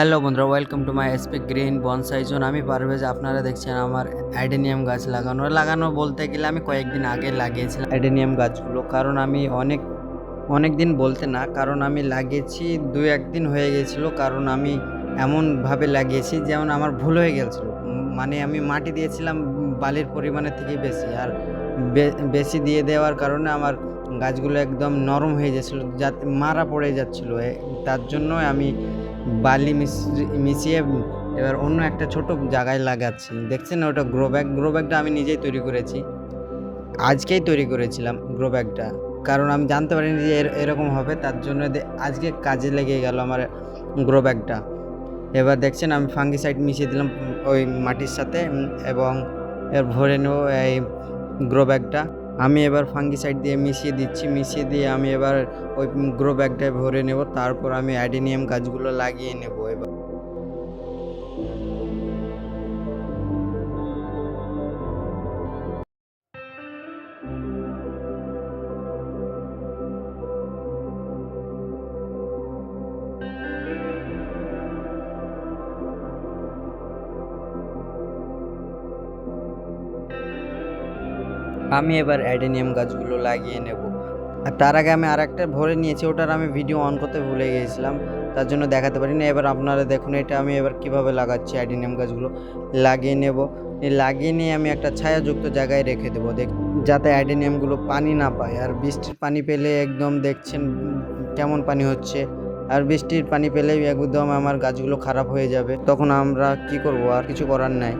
Hello বন্ধুরা, welcome to my SP green bonsai zone. আমি পারভেজ। আপনারা দেখছেন আমার অ্যাডেনিয়াম গাছ লাগানো বলতে গেলে আমি কয়েকদিন আগে লাগিয়েছিলাম অ্যাডেনিয়াম গাছগুলো। কারণ আমি অনেক দিন বলতে না, কারণ আমি লাগিয়েছি 2-1 দিন হয়ে গিয়েছিলো। কারণ আমি এমনভাবে লাগিয়েছি যেমন আমার ভুল হয়ে গিয়েছিলো। মানে আমি মাটি দিয়েছিলাম বালির পরিমাণের থেকে বেশি, আর বেশি দিয়ে দেওয়ার কারণে আমার গাছগুলো একদম নরম হয়ে যাচ্ছিলো, যাতে মারা পড়ে যাচ্ছিলো। তার জন্য আমি বালি মিশিয়ে এবার অন্য একটা ছোট জায়গায় লাগাচ্ছি। দেখছেন ওটা গ্রো ব্যাগটা আমি নিজেই তৈরি করেছি। আজকেই তৈরি করেছিলাম গ্রো ব্যাগটা, কারণ আমি জানতে পারিনি যে এরকম হবে। তার জন্য আজকে কাজে লেগে গেল আমার গ্রো ব্যাগটা। এবার দেখছেন আমি ফাঙ্গিসাইড মিশিয়ে দিলাম ওই মাটির সাথে, এবং এর ভরে নেব এই গ্রো ব্যাগটা। আমি এবার ফাঙ্গিসাইড দিয়ে মিশিয়ে দিয়ে আমি এবার ওই গ্রো ব্যাগটায় ভরে নেব। তারপর আমি অ্যাডেনিয়াম গাছগুলো লাগিয়ে নেব এবার। আমি এবার অ্যাডেনিয়াম গাছগুলো লাগিয়ে নেব। আর তার আগে আমি আরেকটা ভরে নিয়েছি, ওটার আমি ভিডিও অন করতে ভুলে গিয়েছিলাম, তার জন্য দেখাতে পারিনি। এবার আপনারা দেখুন এটা আমি এবার কিভাবে লাগাচ্ছি। অ্যাডেনিয়াম গাছগুলো লাগিয়ে নেব। লাগিয়ে নিয়ে আমি একটা ছায়াযুক্ত জায়গায় রেখে দেবো, যাতে অ্যাডেনিয়ামগুলো পানি না পায়। আর বৃষ্টির পানি পেলে একদম দেখছেন কেমন পানি হচ্ছে, আর বৃষ্টির পানি পেলেই একদম আমার গাছগুলো খারাপ হয়ে যাবে। তখন আমরা কি করব, আর কিছু করার নাই।